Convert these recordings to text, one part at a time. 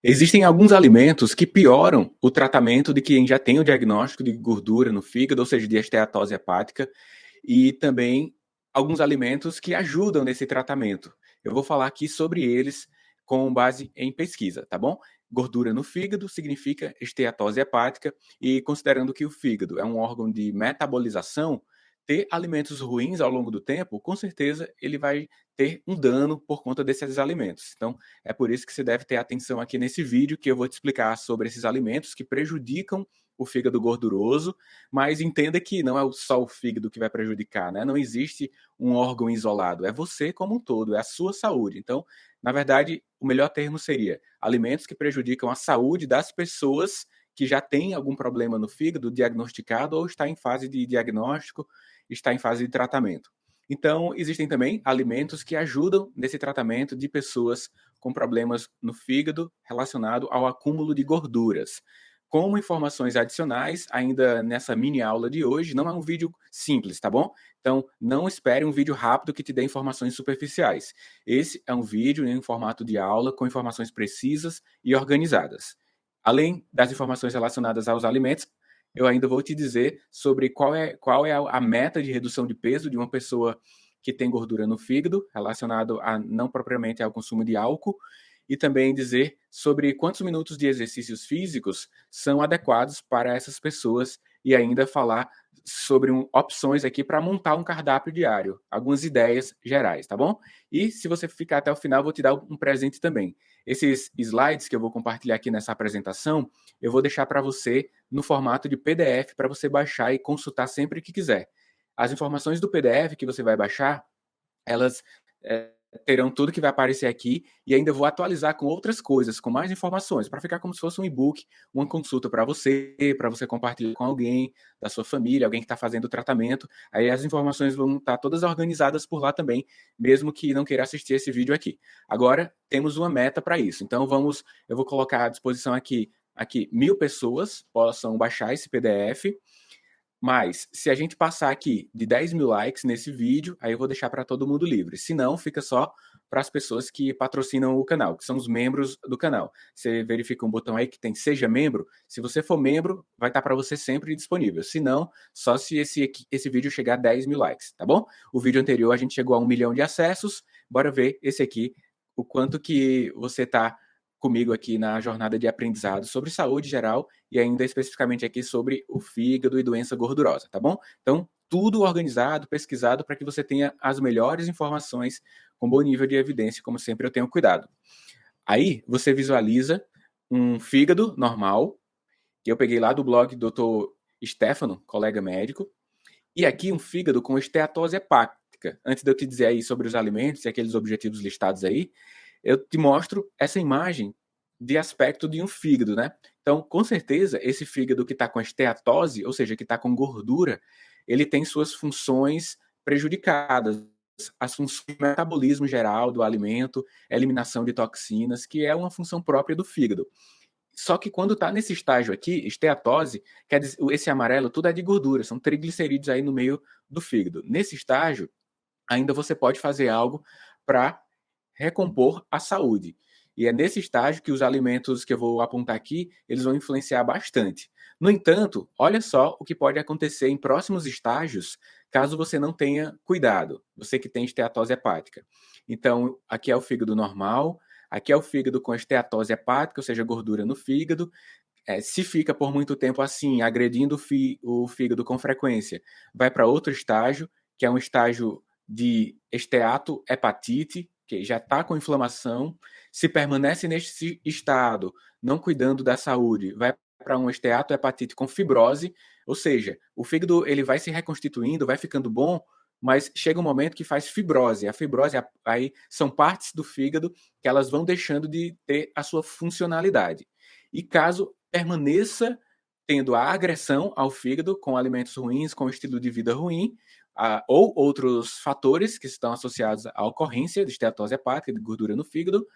Existem alguns alimentos que pioram o tratamento de quem já tem o diagnóstico de gordura no fígado, ou seja, de esteatose hepática, e também alguns alimentos que ajudam nesse tratamento. Eu vou falar aqui sobre eles com base em pesquisa, tá bom? Gordura no fígado significa esteatose hepática, e considerando que o fígado é um órgão de metabolização, ter alimentos ruins ao longo do tempo, com certeza ele vai ter um dano por conta desses alimentos. Então, é por isso que você deve ter atenção aqui nesse vídeo, que eu vou te explicar sobre esses alimentos que prejudicam o fígado gorduroso, mas entenda que não é só o fígado que vai prejudicar, né? Não existe um órgão isolado, é você como um todo, é a sua saúde. Então, na verdade, o melhor termo seria alimentos que prejudicam a saúde das pessoas que já têm algum problema no fígado diagnosticado ou está em fase de diagnóstico, está em fase de tratamento. Então, existem também alimentos que ajudam nesse tratamento de pessoas com problemas no fígado relacionado ao acúmulo de gorduras. Como informações adicionais, ainda nessa mini aula de hoje, não é um vídeo simples, tá bom? Então, não espere um vídeo rápido que te dê informações superficiais. Esse é um vídeo em formato de aula com informações precisas e organizadas. Além das informações relacionadas aos alimentos, eu ainda vou te dizer sobre qual é a meta de redução de peso de uma pessoa que tem gordura no fígado, relacionado a não propriamente ao consumo de álcool, e também dizer sobre quantos minutos de exercícios físicos são adequados para essas pessoas e ainda falar sobre opções aqui para montar um cardápio diário, algumas ideias gerais, tá bom? E se você ficar até o final, vou te dar um presente também. Esses slides que eu vou compartilhar aqui nessa apresentação, eu vou deixar para você no formato de PDF para você baixar e consultar sempre que quiser. As informações do PDF que você vai baixar, elas terão tudo que vai aparecer aqui e ainda vou atualizar com outras coisas, com mais informações, para ficar como se fosse um e-book, uma consulta para você compartilhar com alguém da sua família, alguém que está fazendo o tratamento. Aí as informações vão estar todas organizadas por lá também, mesmo que não queira assistir esse vídeo aqui. Agora temos uma meta para isso. Então eu vou colocar à disposição aqui 1.000 pessoas possam baixar esse PDF. Mas, se a gente passar aqui de 10.000 likes nesse vídeo, aí eu vou deixar para todo mundo livre. Se não, fica só para as pessoas que patrocinam o canal, que são os membros do canal. Você verifica um botão aí que tem Seja Membro. Se você for membro, vai estar para você sempre disponível. Se não, só se esse vídeo chegar a 10.000 likes, tá bom? O vídeo anterior a gente chegou a 1 milhão de acessos. Bora ver esse aqui, o quanto que você está comigo aqui na jornada de aprendizado sobre saúde geral e ainda especificamente aqui sobre o fígado e doença gordurosa, tá bom? Então, tudo organizado, pesquisado para que você tenha as melhores informações com bom nível de evidência, como sempre eu tenho cuidado. Aí, você visualiza um fígado normal, que eu peguei lá do blog do Dr. Stefano, colega médico, e aqui um fígado com esteatose hepática. Antes de eu te dizer aí sobre os alimentos e aqueles objetivos listados aí, eu te mostro essa imagem de aspecto de um fígado, né? Então, com certeza, esse fígado que está com esteatose, ou seja, que está com gordura, ele tem suas funções prejudicadas. As funções de metabolismo geral do alimento, eliminação de toxinas, que é uma função própria do fígado. Só que quando está nesse estágio aqui, esteatose, quer dizer, esse amarelo tudo é de gordura, são triglicerídeos aí no meio do fígado. Nesse estágio, ainda você pode fazer algo para recompor a saúde. E é nesse estágio que os alimentos que eu vou apontar aqui, eles vão influenciar bastante. No entanto, olha só o que pode acontecer em próximos estágios, caso você não tenha cuidado, você que tem esteatose hepática. Então, aqui é o fígado normal, aqui é o fígado com esteatose hepática, ou seja, gordura no fígado. Se fica por muito tempo assim, agredindo o fígado com frequência, vai para outro estágio, que é um estágio de esteatohepatite, que já está com inflamação. Se permanece nesse estado, não cuidando da saúde, vai para um esteatohepatite com fibrose, ou seja, o fígado ele vai se reconstituindo, vai ficando bom, mas chega um momento que faz fibrose. A fibrose aí são partes do fígado que elas vão deixando de ter a sua funcionalidade. E caso permaneça tendo a agressão ao fígado com alimentos ruins, com estilo de vida ruim, ou outros fatores que estão associados à ocorrência de esteatose hepática, de gordura no fígado,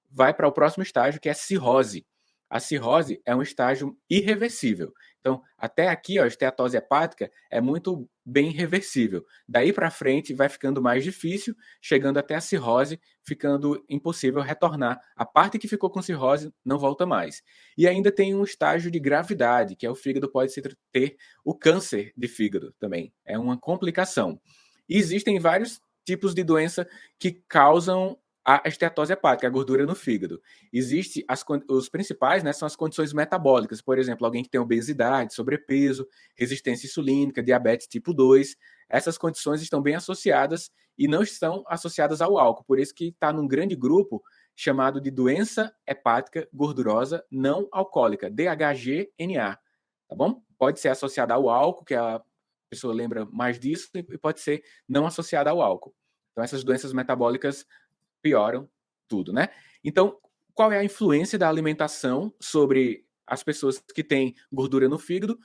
vai para o próximo estágio, que é cirrose. A cirrose é um estágio irreversível. Então, até aqui, ó, a esteatose hepática é muito bem reversível. Daí para frente vai ficando mais difícil, chegando até a cirrose, ficando impossível retornar. A parte que ficou com cirrose não volta mais. E ainda tem um estágio de gravidade, que é o fígado pode ter o câncer de fígado também. É uma complicação. E existem vários tipos de doença que causam a esteatose hepática, a gordura no fígado. Existe os principais, né, são as condições metabólicas, por exemplo, alguém que tem obesidade, sobrepeso, resistência insulínica, diabetes tipo 2. Essas condições estão bem associadas e não estão associadas ao álcool, por isso que está num grande grupo chamado de doença hepática gordurosa não alcoólica, DHGNA, tá bom? Pode ser associada ao álcool, que a pessoa lembra mais disso, e pode ser não associada ao álcool. Então, essas doenças metabólicas pioram tudo, né? Então, qual é a influência da alimentação sobre as pessoas que têm gordura no fígado?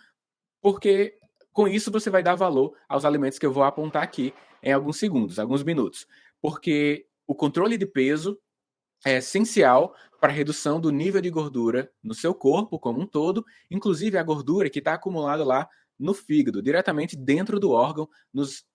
Porque com isso você vai dar valor aos alimentos que eu vou apontar aqui em alguns segundos, alguns minutos. Porque o controle de peso é essencial para a redução do nível de gordura no seu corpo como um todo, inclusive a gordura que está acumulada lá no fígado, diretamente dentro do órgão,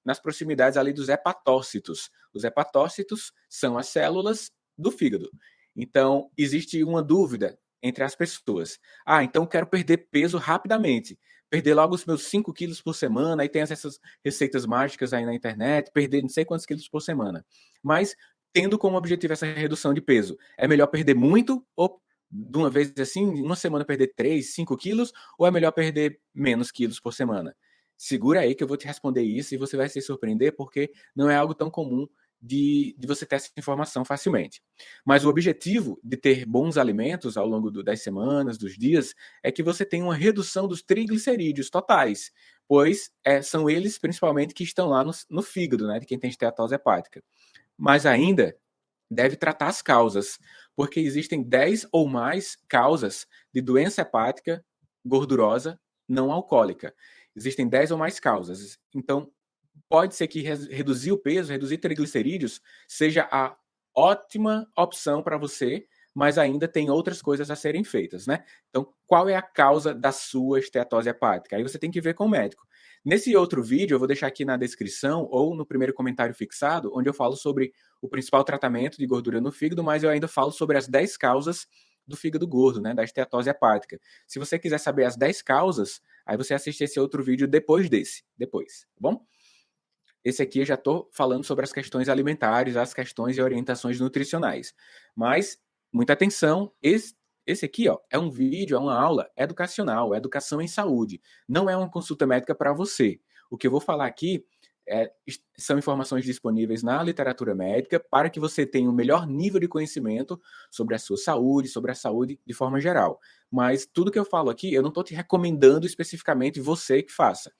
nas proximidades ali dos hepatócitos. Os hepatócitos são as células do fígado. Então, existe uma dúvida entre as pessoas. Ah, então eu quero perder peso rapidamente. Perder logo os meus 5 quilos por semana, aí tem essas receitas mágicas aí na internet, perder não sei quantos quilos por semana. Mas tendo como objetivo essa redução de peso, é melhor perder muito ou de uma vez assim, uma semana perder 3, 5 quilos, ou é melhor perder menos quilos por semana? Segura aí que eu vou te responder isso e você vai se surpreender porque não é algo tão comum de você ter essa informação facilmente. Mas o objetivo de ter bons alimentos ao longo das semanas, dos dias, é que você tenha uma redução dos triglicerídeos totais, pois são eles principalmente que estão lá no fígado, né, de quem tem esteatose hepática. Mas ainda deve tratar as causas, porque existem 10 ou mais causas de doença hepática gordurosa não alcoólica. Existem 10 ou mais causas. Então, pode ser que reduzir o peso, reduzir triglicerídeos, seja a ótima opção para você, mas ainda tem outras coisas a serem feitas, né? Então, qual é a causa da sua esteatose hepática? Aí você tem que ver com o médico. Nesse outro vídeo, eu vou deixar aqui na descrição ou no primeiro comentário fixado, onde eu falo sobre o principal tratamento de gordura no fígado, mas eu ainda falo sobre as 10 causas do fígado gordo, né, da esteatose hepática. Se você quiser saber as 10 causas, aí você assiste esse outro vídeo depois desse, depois, tá bom? Esse aqui eu já estou falando sobre as questões alimentares, as questões e orientações nutricionais. Mas, muita atenção, esse aqui ó, é um vídeo, é uma aula educacional, educação em saúde. Não é uma consulta médica para você. O que eu vou falar aqui são informações disponíveis na literatura médica para que você tenha o melhor nível de conhecimento sobre a sua saúde, sobre a saúde de forma geral. Mas tudo que eu falo aqui, eu não estou te recomendando especificamente você que faça,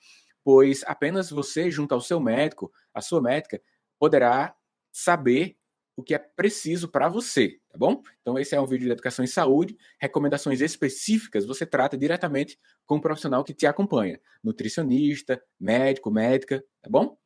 pois apenas você, junto ao seu médico, a sua médica, poderá saber o que é preciso para você, tá bom? Então esse é um vídeo de educação em saúde, recomendações específicas você trata diretamente com um profissional que te acompanha, nutricionista, médico, médica, tá bom?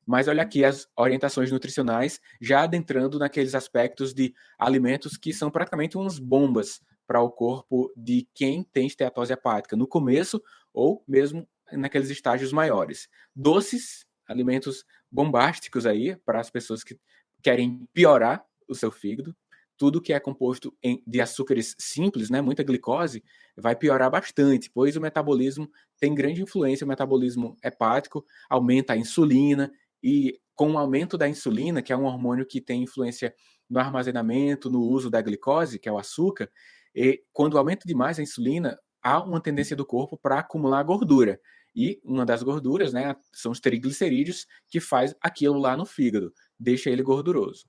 Mas olha aqui as orientações nutricionais, já adentrando naqueles aspectos de alimentos que são praticamente umas bombas para o corpo de quem tem esteatose hepática no começo ou mesmo naqueles estágios maiores. Doces, alimentos bombásticos aí para as pessoas que querem piorar o seu fígado. Tudo que é composto de açúcares simples, né, muita glicose, vai piorar bastante, pois o metabolismo tem grande influência, o metabolismo hepático aumenta a insulina, e com o aumento da insulina, que é um hormônio que tem influência no armazenamento, no uso da glicose, que é o açúcar, e quando aumenta demais a insulina, há uma tendência do corpo para acumular gordura. E uma das gorduras, né, são os triglicerídeos, que faz aquilo lá no fígado, deixa ele gorduroso.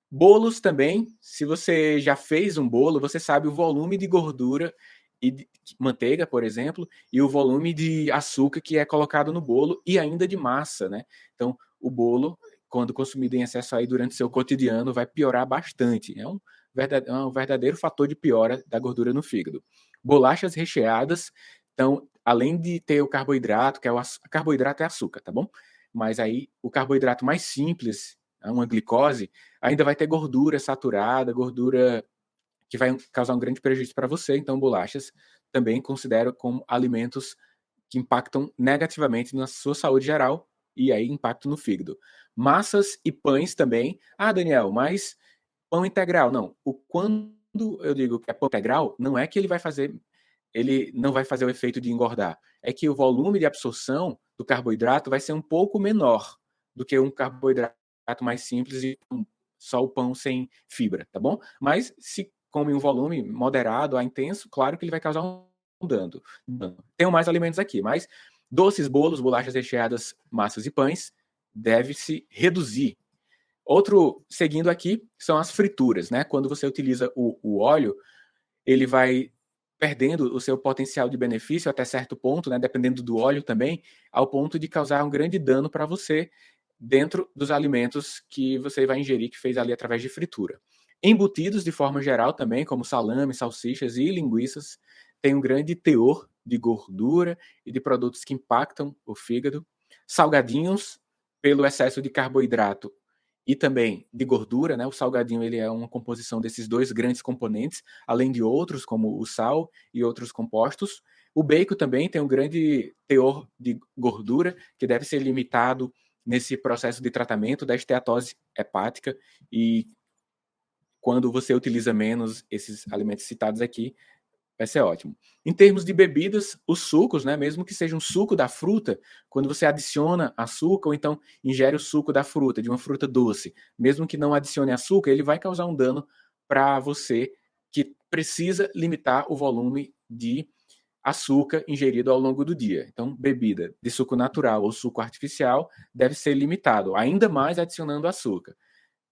Bolos também, se você já fez um bolo, você sabe o volume de gordura e de manteiga, por exemplo, e o volume de açúcar que é colocado no bolo e ainda de massa, né? Então, o bolo, quando consumido em excesso aí durante seu cotidiano, vai piorar bastante. É um verdadeiro fator de piora da gordura no fígado. Bolachas recheadas, então, além de ter o carboidrato, que é carboidrato é açúcar, tá bom? Mas aí o carboidrato mais simples, uma glicose, ainda vai ter gordura saturada, gordura que vai causar um grande prejuízo para você. Então, bolachas também considero como alimentos que impactam negativamente na sua saúde geral e aí impacto no fígado. Massas e pães também. Ah, Daniel, mas pão integral, não. Quando eu digo que é pão integral, não é que ele não vai fazer o efeito de engordar. É que o volume de absorção do carboidrato vai ser um pouco menor do que um carboidrato mais simples e só o pão sem fibra, tá bom? Mas se come um volume moderado a intenso, claro que ele vai causar um dano. Tenho mais alimentos aqui, mas doces, bolos, bolachas recheadas, massas e pães deve-se reduzir. Outro, seguindo aqui, são as frituras, né? Quando você utiliza o óleo, ele vai perdendo o seu potencial de benefício até certo ponto, né? Dependendo do óleo também, ao ponto de causar um grande dano para você dentro dos alimentos que você vai ingerir, que fez ali através de fritura. Embutidos, de forma geral, também, como salame, salsichas e linguiças, tem um grande teor de gordura e de produtos que impactam o fígado. Salgadinhos, pelo excesso de carboidrato e também de gordura, né? O salgadinho ele é uma composição desses dois grandes componentes, além de outros, como o sal e outros compostos. O bacon também tem um grande teor de gordura, que deve ser limitado nesse processo de tratamento da esteatose hepática, e quando você utiliza menos esses alimentos citados aqui, vai ser ótimo. Em termos de bebidas, os sucos, né, mesmo que seja um suco da fruta, quando você adiciona açúcar ou então ingere o suco da fruta, de uma fruta doce, mesmo que não adicione açúcar, ele vai causar um dano para você que precisa limitar o volume de açúcar ingerido ao longo do dia. Então, bebida de suco natural ou suco artificial deve ser limitado, ainda mais adicionando açúcar.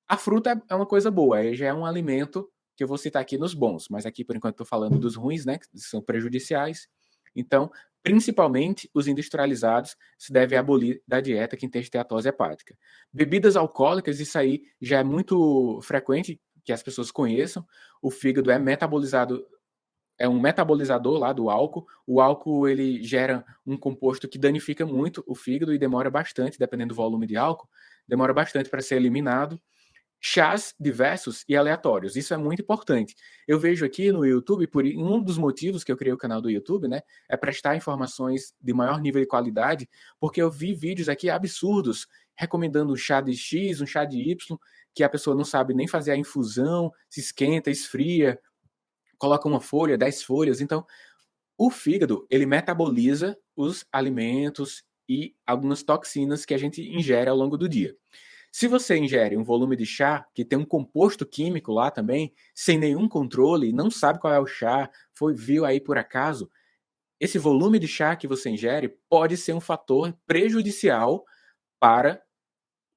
A fruta é uma coisa boa, aí já é um alimento que eu vou citar aqui nos bons, mas aqui por enquanto estou falando dos ruins, né, que são prejudiciais. Então, principalmente os industrializados se deve abolir da dieta quem tem esteatose hepática. Bebidas alcoólicas, isso aí já é muito frequente que as pessoas conheçam. O fígado é metabolizado, é um metabolizador lá do álcool. O álcool ele gera um composto que danifica muito o fígado e demora bastante, dependendo do volume de álcool, demora bastante para ser eliminado. Chás diversos e aleatórios. Isso é muito importante. Eu vejo aqui no YouTube, por um dos motivos que eu criei o canal do YouTube, né, é prestar informações de maior nível de qualidade, porque eu vi vídeos aqui absurdos recomendando um chá de X, um chá de Y, que a pessoa não sabe nem fazer a infusão, se esquenta, esfria, coloca uma folha, 10 folhas. Então, o fígado, ele metaboliza os alimentos e algumas toxinas que a gente ingere ao longo do dia. Se você ingere um volume de chá que tem um composto químico lá também, sem nenhum controle, não sabe qual é o chá, viu aí por acaso, esse volume de chá que você ingere pode ser um fator prejudicial para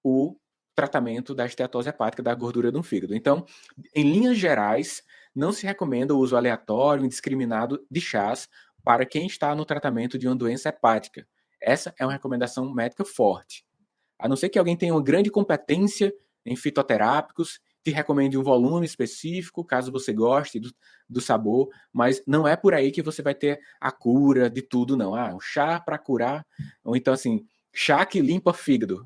o tratamento da esteatose hepática, da gordura do fígado. Então, em linhas gerais, não se recomenda o uso aleatório, indiscriminado de chás para quem está no tratamento de uma doença hepática. Essa é uma recomendação médica forte. A não ser que alguém tenha uma grande competência em fitoterápicos, te recomende um volume específico, caso você goste do sabor, mas não é por aí que você vai ter a cura de tudo, não. Ah, um chá para curar, ou então assim, chá que limpa fígado.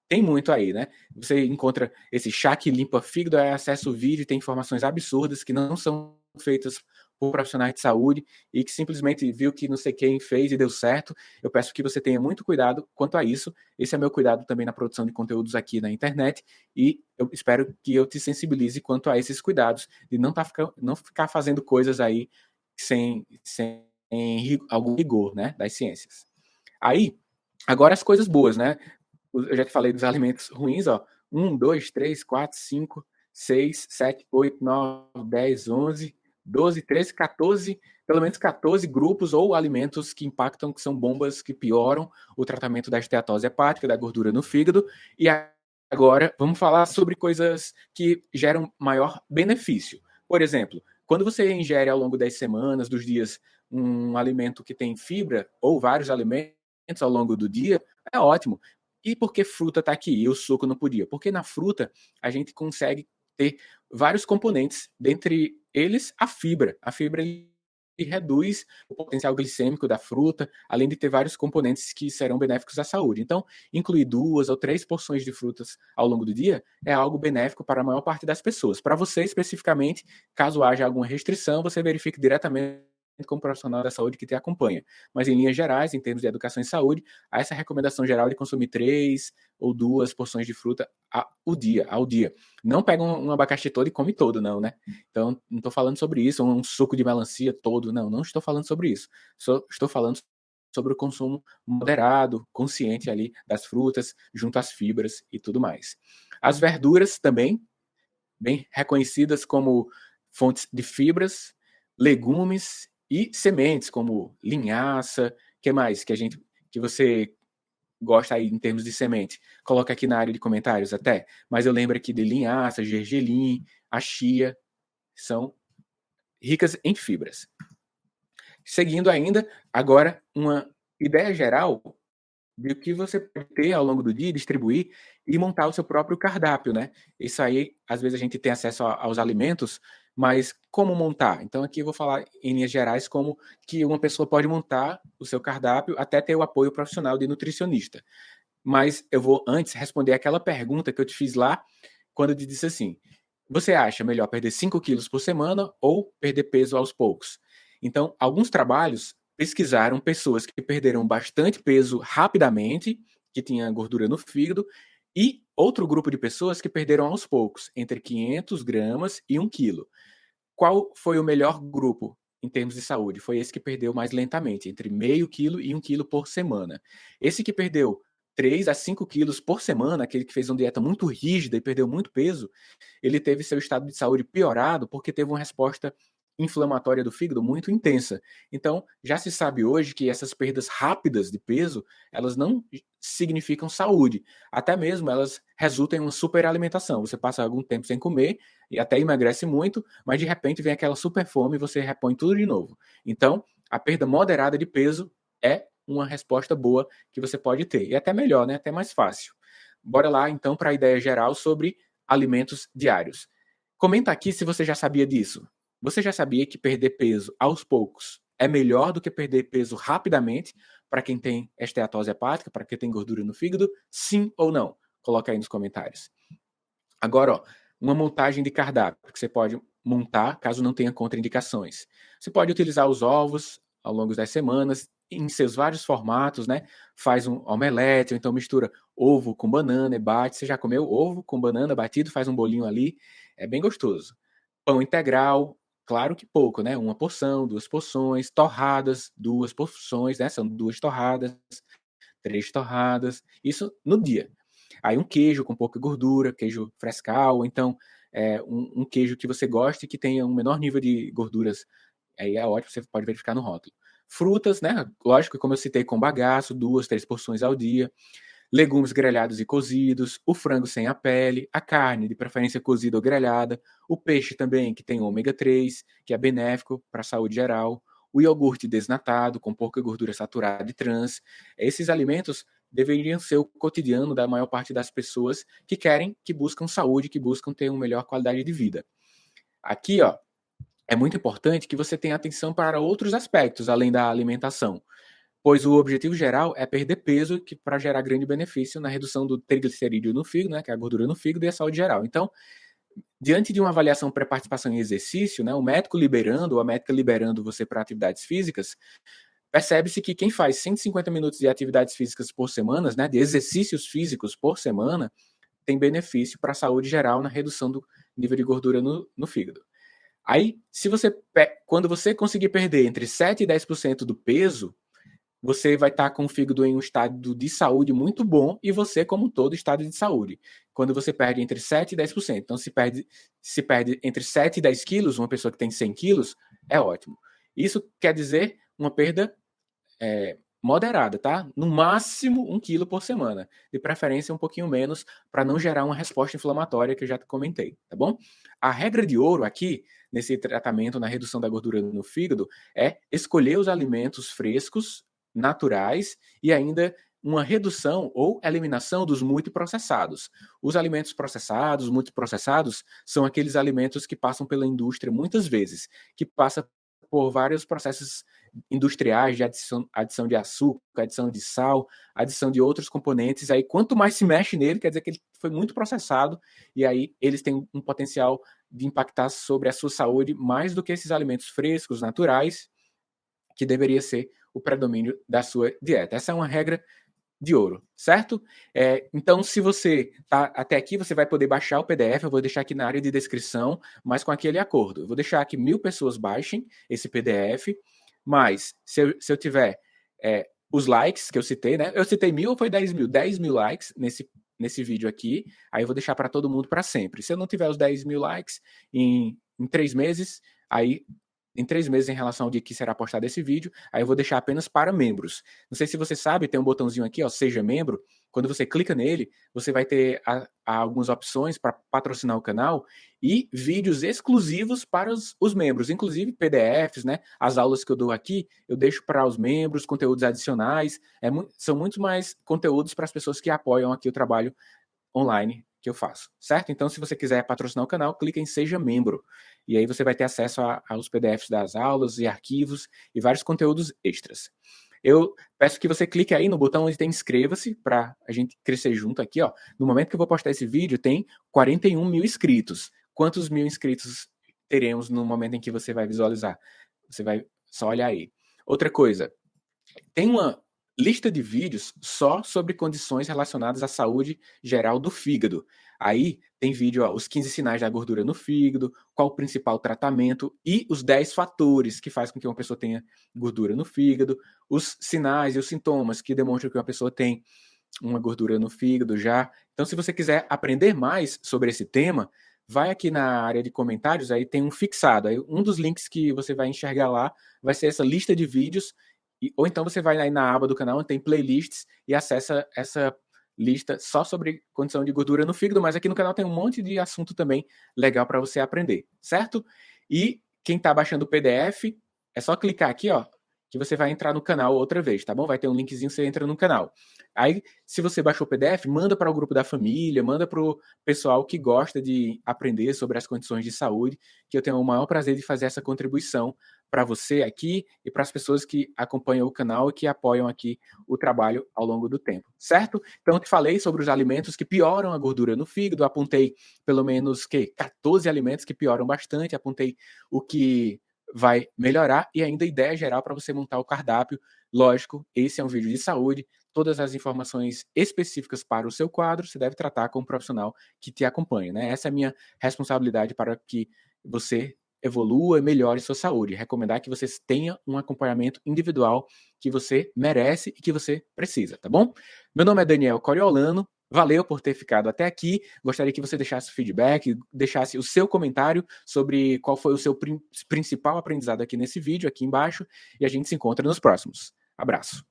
Tem muito aí, né? Você encontra esse chá que limpa fígado, é acesso ao vídeo, tem informações absurdas que não são feitas por profissionais de saúde e que simplesmente viu que não sei quem fez e deu certo. Eu peço que você tenha muito cuidado quanto a isso. Esse é meu cuidado também na produção de conteúdos aqui na internet e eu espero que eu te sensibilize quanto a esses cuidados de não ficar fazendo coisas aí sem algum rigor, né, das ciências. Aí, agora as coisas boas, né? Eu já te falei dos alimentos ruins, ó. 1, 2, 3, 4, 5, 6, 7, 8, 9, 10, 11, 12, 13, 14, pelo menos 14 grupos ou alimentos que impactam, que são bombas que pioram o tratamento da esteatose hepática, da gordura no fígado. E agora vamos falar sobre coisas que geram maior benefício. Por exemplo, quando você ingere ao longo das semanas, dos dias, um alimento que tem fibra ou vários alimentos ao longo do dia, é ótimo. E por que fruta está aqui e o suco não podia? Porque na fruta a gente consegue ter vários componentes, dentre eles a fibra. A fibra e reduz o potencial glicêmico da fruta, além de ter vários componentes que serão benéficos à saúde. Então, incluir 2 ou 3 porções de frutas ao longo do dia é algo benéfico para a maior parte das pessoas. Para você, especificamente, caso haja alguma restrição, você verifique diretamente com o profissional da saúde que te acompanha. Mas, em linhas gerais, em termos de educação e saúde, há essa recomendação geral de consumir 3 ou 2 porções de fruta ao dia. Não pega um abacaxi todo e come todo, não, né? Então, não estou falando sobre isso, um suco de melancia todo, não estou falando sobre isso. Estou falando sobre o consumo moderado, consciente ali das frutas, junto às fibras e tudo mais. As verduras também, bem reconhecidas como fontes de fibras, legumes e sementes, como linhaça, que mais que você gosta aí em termos de semente? Coloca aqui na área de comentários até, mas eu lembro aqui de linhaça, gergelim, a chia, são ricas em fibras. Seguindo ainda, agora uma ideia geral de o que você pode ter ao longo do dia, distribuir e montar o seu próprio cardápio, né? Isso aí, às vezes a gente tem acesso aos alimentos, mas como montar? Então aqui eu vou falar em linhas gerais como que uma pessoa pode montar o seu cardápio até ter o apoio profissional de nutricionista. Mas eu vou antes responder aquela pergunta que eu te fiz lá, quando eu te disse assim: você acha melhor perder 5 quilos por semana ou perder peso aos poucos? Então, alguns trabalhos pesquisaram pessoas que perderam bastante peso rapidamente, que tinha gordura no fígado, e outro grupo de pessoas que perderam aos poucos, entre 500 gramas e 1 quilo. Qual foi o melhor grupo em termos de saúde? Foi esse que perdeu mais lentamente, entre meio quilo e 1 quilo por semana. Esse que perdeu 3 a 5 quilos por semana, aquele que fez uma dieta muito rígida e perdeu muito peso, ele teve seu estado de saúde piorado porque teve uma resposta inflamatória do fígado muito intensa. Então, já se sabe hoje que essas perdas rápidas de peso, elas não significam saúde. Até mesmo elas resultam em uma superalimentação. Você passa algum tempo sem comer e até emagrece muito, mas de repente vem aquela super fome e você repõe tudo de novo. Então, a perda moderada de peso é uma resposta boa que você pode ter. E até melhor, né? Até mais fácil. Bora lá, então, para a ideia geral sobre alimentos diários. Comenta aqui se você já sabia disso. Você já sabia que perder peso aos poucos é melhor do que perder peso rapidamente para quem tem esteatose hepática, para quem tem gordura no fígado? Sim ou não? Coloca aí nos comentários. Agora, ó, uma montagem de cardápio que você pode montar caso não tenha contraindicações. Você pode utilizar os ovos ao longo das semanas em seus vários formatos, né? Faz um omelete, ou então mistura ovo com banana e bate. Você já comeu ovo com banana batido? Faz um bolinho ali, é bem gostoso. Pão integral, claro que pouco, né? Uma porção, 2 porções, torradas, 2 porções, né? São 2 torradas, 3 torradas, isso no dia. Aí um queijo com pouca gordura, queijo frescal, ou então um queijo que você goste que tenha um menor nível de gorduras, aí é ótimo, você pode verificar no rótulo. Frutas, né? Lógico, como eu citei, com bagaço, 2, 3 porções ao dia. Legumes grelhados e cozidos, o frango sem a pele, a carne, de preferência cozida ou grelhada, o peixe também, que tem ômega 3, que é benéfico para a saúde geral, o iogurte desnatado, com pouca gordura saturada e trans. Esses alimentos deveriam ser o cotidiano da maior parte das pessoas que querem, que buscam saúde, que buscam ter uma melhor qualidade de vida. Aqui, ó, é muito importante que você tenha atenção para outros aspectos, além da alimentação, pois o objetivo geral é perder peso para gerar grande benefício na redução do triglicerídeo no fígado, né, que é a gordura no fígado, e a saúde geral. Então, diante de uma avaliação pré-participação em exercício, né, o médico liberando ou a médica liberando você para atividades físicas, percebe-se que quem faz 150 minutos de atividades físicas por semana, né, de exercícios físicos por semana, tem benefício para a saúde geral na redução do nível de gordura no fígado. Aí, quando você conseguir perder entre 7 e 10% do peso, você vai estar com o fígado em um estado de saúde muito bom e você, como todo, estado de saúde. Quando você perde entre 7 e 10%. Então, se perde entre 7 e 10 quilos, uma pessoa que tem 100 quilos, é ótimo. Isso quer dizer uma perda moderada, tá? No máximo 1 quilo por semana. De preferência, um pouquinho menos, para não gerar uma resposta inflamatória que eu já comentei, tá bom? A regra de ouro aqui, nesse tratamento, na redução da gordura no fígado, é escolher os alimentos frescos, naturais e ainda uma redução ou eliminação dos multiprocessados. Os alimentos processados, multiprocessados, são aqueles alimentos que passam pela indústria muitas vezes, que passa por vários processos industriais de adição de açúcar, adição de sal, adição de outros componentes. Aí, quanto mais se mexe nele, quer dizer que ele foi muito processado, e aí eles têm um potencial de impactar sobre a sua saúde mais do que esses alimentos frescos, naturais, que deveria ser o predomínio da sua dieta. Essa é uma regra de ouro, certo? Então, se você está até aqui, você vai poder baixar o PDF, eu vou deixar aqui na área de descrição, mas com aquele acordo. Eu vou deixar que 1000 pessoas baixem esse PDF, mas se eu tiver os likes que eu citei, né? Eu citei 1000 ou foi 10 mil? 10 mil likes nesse vídeo aqui, aí eu vou deixar para todo mundo para sempre. Se eu não tiver os 10 mil likes em 3 meses, aí em 3 meses em relação ao dia que será postado esse vídeo, aí eu vou deixar apenas para membros. Não sei se você sabe, tem um botãozinho aqui, ó, seja membro. Quando você clica nele, você vai ter algumas opções para patrocinar o canal e vídeos exclusivos para os membros, inclusive PDFs, né? As aulas que eu dou aqui, eu deixo para os membros, conteúdos adicionais. São muito mais conteúdos para as pessoas que apoiam aqui o trabalho online que eu faço, certo? Então, se você quiser patrocinar o canal, clica em Seja Membro. E aí você vai ter acesso aos PDFs das aulas e arquivos e vários conteúdos extras. Eu peço que você clique aí no botão onde tem inscreva-se para a gente crescer junto aqui, ó. No momento que eu vou postar esse vídeo, tem 41 mil inscritos. Quantos mil inscritos teremos no momento em que você vai visualizar? Você vai só olhar aí. Outra coisa, tem uma lista de vídeos só sobre condições relacionadas à saúde geral do fígado. Aí tem vídeo, ó, os 15 sinais da gordura no fígado, qual o principal tratamento e os 10 fatores que fazem com que uma pessoa tenha gordura no fígado, os sinais e os sintomas que demonstram que uma pessoa tem uma gordura no fígado já. Então, se você quiser aprender mais sobre esse tema, vai aqui na área de comentários, aí tem um fixado. Aí um dos links que você vai enxergar lá vai ser essa lista de vídeos, ou então você vai aí na aba do canal, onde tem playlists, e acessa essa lista só sobre condição de gordura no fígado, mas aqui no canal tem um monte de assunto também legal para você aprender, certo? E quem está baixando o PDF, é só clicar aqui, ó, que você vai entrar no canal outra vez, tá bom? Vai ter um linkzinho, você entra no canal. Aí, se você baixou o PDF, manda para o grupo da família, manda para o pessoal que gosta de aprender sobre as condições de saúde, que eu tenho o maior prazer de fazer essa contribuição para você aqui e para as pessoas que acompanham o canal e que apoiam aqui o trabalho ao longo do tempo, certo? Então, eu te falei sobre os alimentos que pioram a gordura no fígado, apontei pelo menos 14 alimentos que pioram bastante, apontei o que vai melhorar e ainda ideia geral para você montar o cardápio. Lógico, esse é um vídeo de saúde, todas as informações específicas para o seu quadro você deve tratar com um profissional que te acompanha, né? Essa é a minha responsabilidade para que você evolua e melhore sua saúde. Recomendar que você tenha um acompanhamento individual que você merece e que você precisa, tá bom? Meu nome é Daniel Coriolano. Valeu por ter ficado até aqui. Gostaria que você deixasse feedback, deixasse o seu comentário sobre qual foi o seu principal aprendizado aqui nesse vídeo, aqui embaixo, e a gente se encontra nos próximos. Abraço.